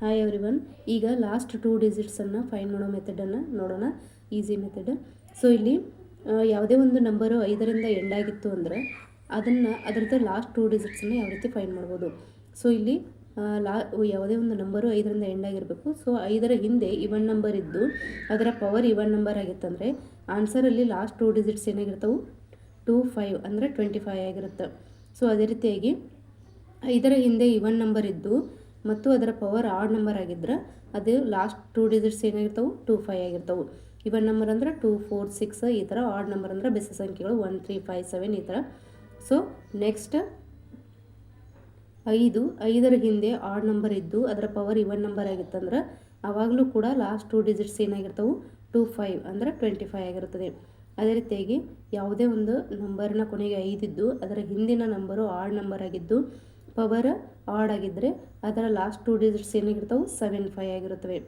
Hi everyone. ಈಗ last 2 ಡಿಜಿಟ್ಸನ್ನು find ಮಾಡೋ ಮೆಥಡನ್ನು ನೋಡೋಣ. Easy method. ಸೊ ಇಲ್ಲಿ ಯಾವುದೇ ಒಂದು ನಂಬರು 5ರಿಂದ ಎಂಡ್ ಆಗಿತ್ತು ಅಂದರೆ ಅದರದ್ದು ಲಾಸ್ಟ್ 2 ಡಿಜಿಟ್ಸನ್ನು ಯಾವ ರೀತಿ ಫೈಂಡ್ ಮಾಡ್ಬೋದು. ಸೊ ಇಲ್ಲಿ ಯಾವುದೇ ಒಂದು ನಂಬರು 5ರಿಂದ ಎಂಡ್ ಆಗಿರಬೇಕು. ಸೊ 5ರ ಹಿಂದೆ ಇವನ್ ನಂಬರ್ ಇದ್ದು ಅದರ ಪವರ್ ಇವನ್ ನಂಬರ್ ಆಗಿತ್ತಂದರೆ ಆನ್ಸರಲ್ಲಿ ಲಾಸ್ಟ್ 2 ಡಿಜಿಟ್ಸ್ ಏನಾಗಿರ್ತವೆ 25 ಅಂದರೆ 25 ಆಗಿರುತ್ತೆ. ಸೊ ಅದೇ ರೀತಿಯಾಗಿ 5ರ ಹಿಂದೆ ಇವನ್ ನಂಬರ್ ಇದ್ದು ಮತ್ತು ಅದರ ಪವರ್ ಆಡ್ ನಂಬರ್ ಆಗಿದ್ರೆ ಅದು ಲಾಸ್ಟ್ 2 ಡಿಜಿಟ್ಸ್ ಏನಾಗಿರ್ತವೆ 25 ಆಗಿರ್ತವೆ. ಇವನ್ ನಂಬರ್ ಅಂದರೆ 2, 4, 6 ಈ ಥರ. ಆಡ್ ನಂಬರ್ ಅಂದರೆ ಬೆಸ ಸಂಖ್ಯೆಗಳು 1, 3, 5, 7 ಈ ಥರ. ಸೊ ನೆಕ್ಸ್ಟ್ 5ರ ಹಿಂದೆ ಆಡ್ ನಂಬರ್ ಇದ್ದು ಅದರ ಪವರ್ ಇವನ್ ನಂಬರ್ ಆಗಿತ್ತಂದ್ರೆ ಆವಾಗಲೂ ಕೂಡ ಲಾಸ್ಟ್ 2 ಡಿಜಿಟ್ಸ್ ಏನಾಗಿರ್ತವೆ 25 ಅಂದರೆ 25 ಆಗಿರುತ್ತದೆ. ಅದೇ ರೀತಿಯಾಗಿ ಯಾವುದೇ ಒಂದು ನಂಬರ್ನ ಕೊನೆಗೆ 5 ಇದ್ದು ಅದರ ಹಿಂದಿನ ನಂಬರು ಆಡ್ ನಂಬರ್ ಆಗಿದ್ದು ಪವರ್ ಆಡ್ ಆಗಿದ್ದರೆ ಅದರ ಲಾಸ್ಟ್ 2 ಡಿಜಿಟ್ಸ್ ಏನಾಗಿರ್ತವೆ 75 ಆಗಿರುತ್ತವೆ.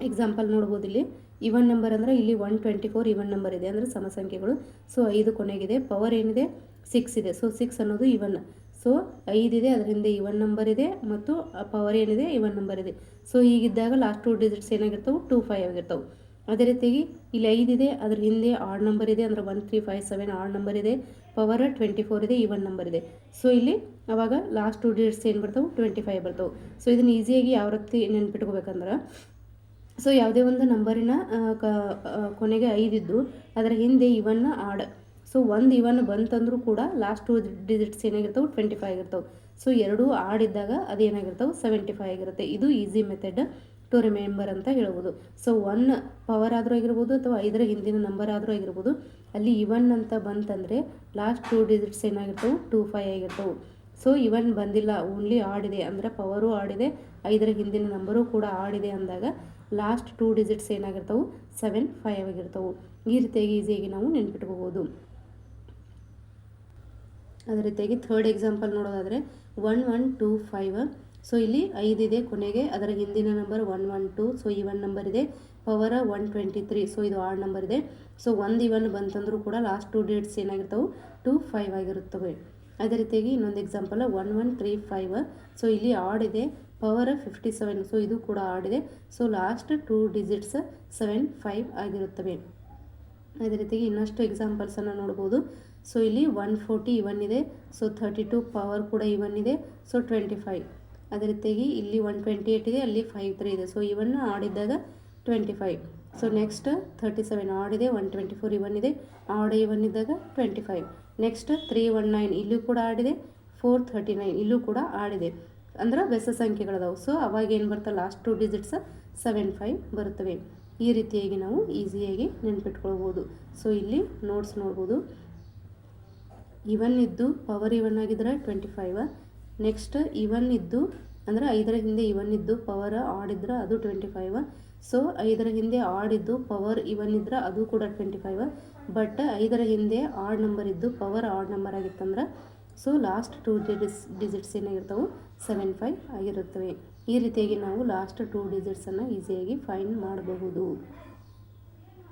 ಎಕ್ಸಾಂಪಲ್ ನೋಡ್ಬೋದು. ಇಲ್ಲಿ ಇವನ್ ನಂಬರ್ ಅಂದರೆ ಇಲ್ಲಿ 124 ಇವನ್ ನಂಬರ್ ಇದೆ ಅಂದರೆ ಸಮ ಸಂಖ್ಯೆಗಳು. ಸೊ 5 ಕೊನೆಗಿದೆ, ಪವರ್ ಏನಿದೆ 6 ಇದೆ. ಸೊ 6 ಅನ್ನೋದು ಇವನ್. ಸೊ 5 ಇದೆ, ಅದರ ಹಿಂದೆ ಇವನ್ ನಂಬರ್ ಇದೆ ಮತ್ತು ಪವರ್ ಏನಿದೆ ಇವನ್ ನಂಬರ್ ಇದೆ. ಸೊ ಹೀಗಿದ್ದಾಗ ಲಾಸ್ಟ್ 2 ಡಿಜಿಟ್ಸ್ ಏನಾಗಿರ್ತವೆ 25 ಆಗಿರ್ತವೆ. ಅದೇ ರೀತಿಯಾಗಿ ಇಲ್ಲಿ 5 ಇದೆ, ಅದರ ಹಿಂದೆ ಆಡ್ ನಂಬರ್ ಇದೆ ಅಂದರೆ 1, 3, 5, 7 ಆಡ್ ನಂಬರ್ ಇದೆ, ಪವರ್ 24 ಇದೆ, ಇವನ್ ನಂಬರ್ ಇದೆ. ಸೊ ಇಲ್ಲಿ ಅವಾಗ ಲಾಸ್ಟ್ 2 ಡಿಜಿಟ್ಸ್ ಏನು ಬರ್ತವೆ 25 ಬರ್ತವೆ. ಸೊ ಇದನ್ನು ಈಸಿಯಾಗಿ ಯಾವ ರೀತಿ ನೆನ್ಪಿಟ್ಕೋಬೇಕಂದ್ರೆ, ಸೊ ಯಾವುದೇ ಒಂದು ನಂಬರಿನ ಕೊನೆಗೆ 5 ಇದ್ದು ಅದರ ಹಿಂದೆ ಇವನ್ನ ಆಡ್. ಸೊ ಒಂದು ಇವನ್ ಬಂತಂದ್ರೂ ಕೂಡ ಲಾಸ್ಟ್ 2 ಡಿಜಿಟ್ಸ್ ಏನಾಗಿರ್ತವೆ 25 ಆಗಿರ್ತವೆ. ಸೊ ಎರಡೂ ಆಡಿದ್ದಾಗ ಅದೇನಾಗಿರ್ತವೆ 75 ಆಗಿರುತ್ತೆ. ಇದು ಈಸಿ ಮೆಥಡ್ ಟು ರಿಮೆಂಬರ್ ಅಂತ ಹೇಳ್ಬೋದು. ಸೊ 1 ಪವರ್ ಆದರೂ ಆಗಿರ್ಬೋದು ಅಥವಾ 5ರ ಹಿಂದಿನ ನಂಬರ್ ಆದರೂ ಆಗಿರ್ಬೋದು, ಅಲ್ಲಿ ಇವನ್ ಅಂತ ಬಂತಂದರೆ ಲಾಸ್ಟ್ 2 ಡಿಜಿಟ್ಸ್ ಏನಾಗಿರ್ತವೆ 25 ಆಗಿರ್ತವೆ. ಸೊ ಇವನ್ ಬಂದಿಲ್ಲ, ಓನ್ಲಿ ಆಡಿದೆ ಅಂದರೆ ಪವರು ಆಡಿದೆ, 5ರ ಹಿಂದಿನ ನಂಬರು ಕೂಡ ಆಡಿದೆ ಅಂದಾಗ ಲಾಸ್ಟ್ 2 ಡಿಜಿಟ್ಸ್ ಏನಾಗಿರ್ತವೆ 75 ಆಗಿರ್ತವೆ. ಈ ರೀತಿಯಾಗಿ ಈಸಿಯಾಗಿ ನಾವು ನೆನ್ಪಿಟ್ಕೋಬೋದು. ಅದೇ ರೀತಿಯಾಗಿ ಥರ್ಡ್ ಎಕ್ಸಾಂಪಲ್ ನೋಡೋದಾದರೆ 1125. ಸೊ ಇಲ್ಲಿ 5 ಇದೆ ಕೊನೆಗೆ, ಅದರ ಹಿಂದಿನ ನಂಬರ್ 112. ಸೊ ಇವನ್ ನಂಬರ್ ಇದೆ, ಪವರ್ 123. ಸೊ ಇದು ಆಡ್ ನಂಬರ್ ಇದೆ. ಸೊ ಒಂದು ಇವನ್ ಬಂತಂದ್ರೂ ಕೂಡ ಲಾಸ್ಟ್ 2 ಡಿಜಿಟ್ಸ್ ಏನಾಗಿರ್ತವೆ 25 ಆಗಿರುತ್ತವೆ. ಅದೇ ರೀತಿಯಾಗಿ ಇನ್ನೊಂದು ಎಕ್ಸಾಂಪಲ್ 1135. ಸೊ ಇಲ್ಲಿ ಆಡ್ ಇದೆ, ಪವರ್ 57. ಸೊ ಇದು ಕೂಡ ಆಡ್ ಇದೆ. ಸೊ ಲಾಸ್ಟ್ 2 ಡಿಜಿಟ್ಸ್ 75 ಆಗಿರುತ್ತವೆ. ಅದೇ ರೀತಿಯಾಗಿ ಇನ್ನಷ್ಟು ಎಕ್ಸಾಂಪಲ್ಸನ್ನು ನೋಡ್ಬೋದು. ಸೊ ಇಲ್ಲಿ 140 ಇವನ್ ಇದೆ, ಸೊ 32 ಪವರ್ ಕೂಡ ಇವನ್ ಇದೆ, ಸೊ 25. ಅದೇ ರೀತಿಯಾಗಿ ಇಲ್ಲಿ 128 ಇದೆ, ಅಲ್ಲಿ 53 ಇದೆ. ಸೊ ಇವನ್ನ ಆಡಿದ್ದಾಗ 25. ಸೊ ನೆಕ್ಸ್ಟ್ 37 ಆಡಿದೆ, 124 ಇವನ್ ಇದೆ, ಆಡ್ ಇವನ್ ಇದ್ದಾಗ 25. ನೆಕ್ಸ್ಟ್ 319 ಇಲ್ಲೂ ಕೂಡ ಆಡಿದೆ, 439 ಇಲ್ಲೂ ಕೂಡ ಆಡಿದೆ ಅಂದ್ರೆ ಬೆಸ ಸಂಖ್ಯೆಗಳದಾವು. ಸೊ ಅವಾಗ ಏನು ಬರ್ತವೆ ಲಾಸ್ಟ್ 2 ಡಿಜಿಟ್ಸ್ 75 ಬರುತ್ತವೆ. ಈ ರೀತಿಯಾಗಿ ನಾವು ಈಸಿಯಾಗಿ ನೆನ್ಪಿಟ್ಕೊಳ್ಬೋದು. ಸೊ ಇಲ್ಲಿ ನೋಟ್ಸ್ ನೋಡ್ಬೋದು. ಇವನ್ ಇದ್ದು ಪವರ್ ಇವನ್ ಆಗಿದ್ರೆ 25. ನೆಕ್ಸ್ಟ್ ಇವನ್ ಇದ್ದು ಅಂದರೆ 5ರ ಹಿಂದೆ ಇವನ್ ಇದ್ದು ಪವರ್ ಆಡಿದ್ರೆ ಅದು 25. ಸೊ 5ರ ಹಿಂದೆ ಆಡಿದ್ದು ಪವರ್ ಇವನ್ ಇದ್ರೆ ಅದು ಕೂಡ 25. ಬಟ್ 5ರ ಹಿಂದೆ ಆಡ್ ನಂಬರ್ ಇದ್ದು ಪವರ್ ಆಡ್ ನಂಬರ್ ಆಗಿತ್ತಂದ್ರೆ ಸೊ ಲಾಸ್ಟ್ 2 ಡಿಜಿಟ್ಸ್ ಏನಾಗಿರ್ತವೆ 75 ಆಗಿರುತ್ತವೆ. ಈ ರೀತಿಯಾಗಿ ನಾವು ಲಾಸ್ಟ್ 2 ಡಿಜಿಟ್ಸನ್ನು ಈಸಿಯಾಗಿ ಫೈಂಡ್ ಮಾಡಬಹುದು.